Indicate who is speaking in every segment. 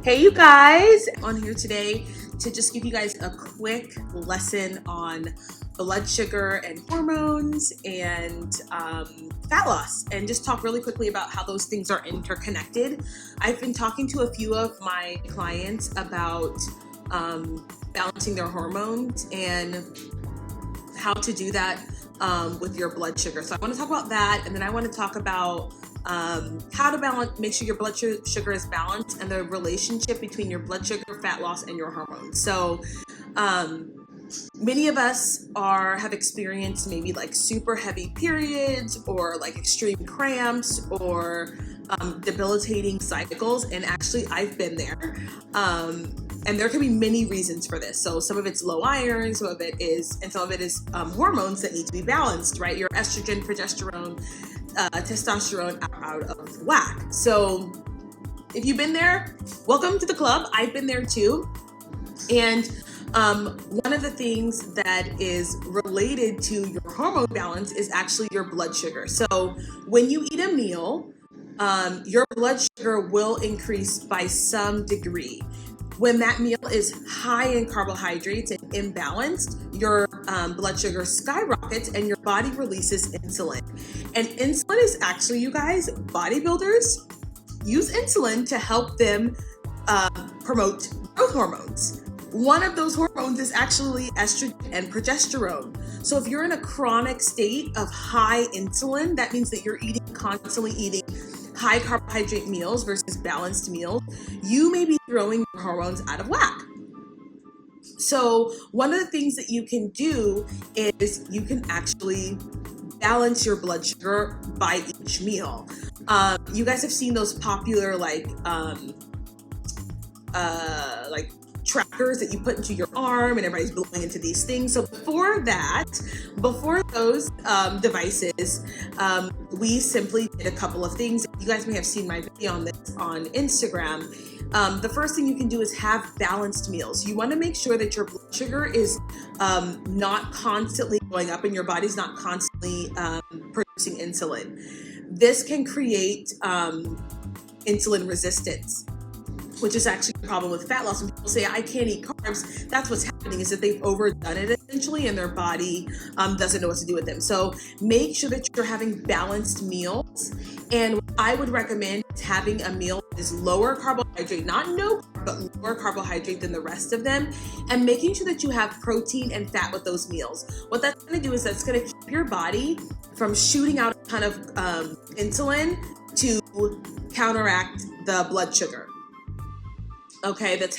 Speaker 1: Hey you guys, on here today to just give you guys a quick lesson on blood sugar and hormones and fat loss, and just talk really quickly about how those things are interconnected. I've been talking to a few of my clients about balancing their hormones and how to do that with your blood sugar. So I want to talk about that, and then I want to talk about how to make sure your blood sugar is balanced and the relationship between your blood sugar, fat loss, and your hormones. So many of us have experienced maybe like super heavy periods or like extreme cramps or debilitating cycles, and actually I've been there. And there can be many reasons for this. So some of it's low iron, some of it is hormones that need to be balanced, right? Your estrogen, progesterone, testosterone out of whack. So if you've been there, welcome to the club. I've been there too. And one of the things that is related to your hormone balance is actually your blood sugar. So when you eat a meal, your blood sugar will increase by some degree. When that meal is high in carbohydrates and imbalanced, your blood sugar skyrockets and your body releases insulin. And insulin is actually, you guys, bodybuilders use insulin to help them promote growth hormones. One of those hormones is actually estrogen and progesterone. So if you're in a chronic state of high insulin, that means that you're constantly eating high carbohydrate meals versus balanced meals. You may be throwing your hormones out of whack. So one of the things that you can do is you can actually balance your blood sugar by each meal. You guys have seen those popular like trackers that you put into your arm, and everybody's blowing into these things. So before those devices, we simply did a couple of things. You guys may have seen my video on this on Instagram. The first thing you can do is have balanced meals. You want to make sure that your blood sugar is not constantly going up and your body's not constantly producing insulin. This can create insulin resistance, which is actually a problem with fat loss. When people say, I can't eat carbs, that's what's happening, is that they've overdone it essentially, and their body doesn't know what to do with them. So make sure that you're having balanced meals. And what I would recommend is having a meal that is lower carbohydrate, not no carb, but lower carbohydrate than the rest of them, and making sure that you have protein and fat with those meals. What that's gonna do is that's gonna keep your body from shooting out a ton of insulin to counteract the blood sugar. Okay, that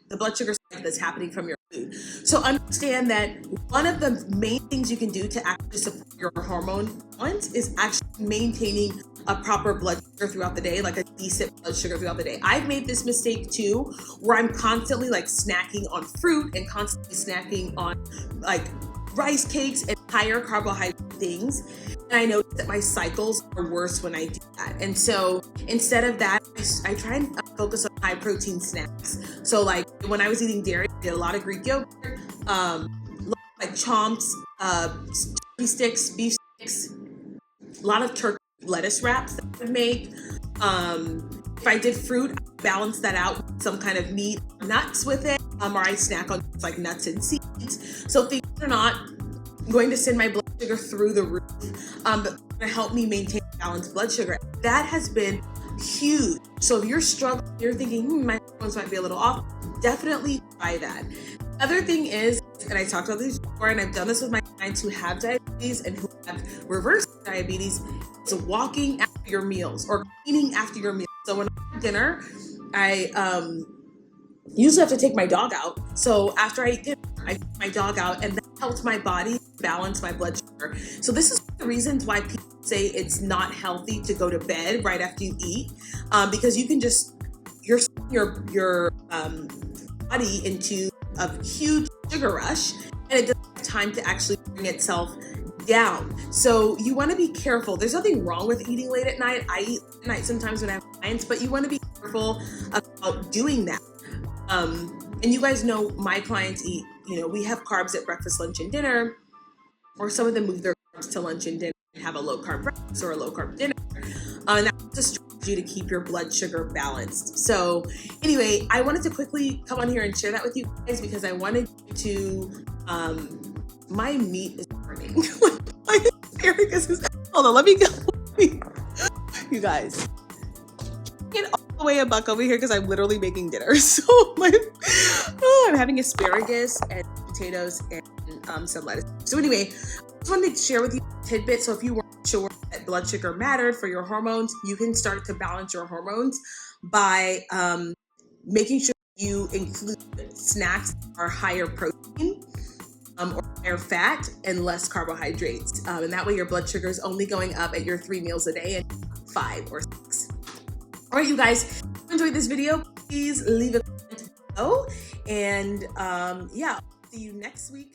Speaker 1: the blood sugar spike that's happening from your food. So understand that one of the main things you can do to actually support your hormone balance is actually maintaining a proper blood sugar throughout the day, like a decent blood sugar throughout the day. I've made this mistake too, where I'm constantly like snacking on fruit and constantly snacking on like rice cakes and higher carbohydrate things. And I noticed that my cycles are worse when I do that. And so instead of that, I try and focus on high protein snacks. So like when I was eating dairy, I did a lot of Greek yogurt, like chomps, turkey sticks, beef sticks, a lot of turkey lettuce wraps that I would make. If I did fruit, I balance that out with some kind of meat, nuts with it, or I snack on like nuts and seeds. So things are not going to send my blood sugar through the roof, but going to help me maintain balanced blood sugar. That has been huge. So if you're struggling, you're thinking, my hormones might be a little off, definitely try that. The other thing is, and I talked about this before, and I've done this with my clients who have diabetes and who have reverse diabetes, is walking after your meals or cleaning after your meals. So when I have dinner, I usually have to take my dog out. So after I eat dinner, I take my dog out, and that helps my body balance my blood sugar. So this is one of the reasons why people say it's not healthy to go to bed right after you eat, because you can just your body into a huge sugar rush, and it doesn't have time to actually bring itself down. So you want to be careful. There's nothing wrong with eating late at night. I eat at night sometimes when I have clients, but you want to be careful about doing that. And you guys know my clients eat, we have carbs at breakfast, lunch, and dinner, or some of them move their carbs to lunch and dinner and have a low carb breakfast or a low carb dinner. And that's a you to keep your blood sugar balanced. So anyway, I wanted to quickly come on here and share that with you guys because I wanted to, my meat is burning. My asparagus is, hold on, let me go. You guys, get all the way a buck over here because I'm literally making dinner. So I'm having asparagus and potatoes and some lettuce. So anyway, I just wanted to share with you a tidbit. So if you weren't sure that blood sugar mattered for your hormones, you can start to balance your hormones by making sure you include snacks that are higher protein or higher fat and less carbohydrates. And that way your blood sugar is only going up at your 3 meals a day and 5 or 6. All right, you guys, if you enjoyed this video, please leave a comment below. And yeah, I'll see you next week.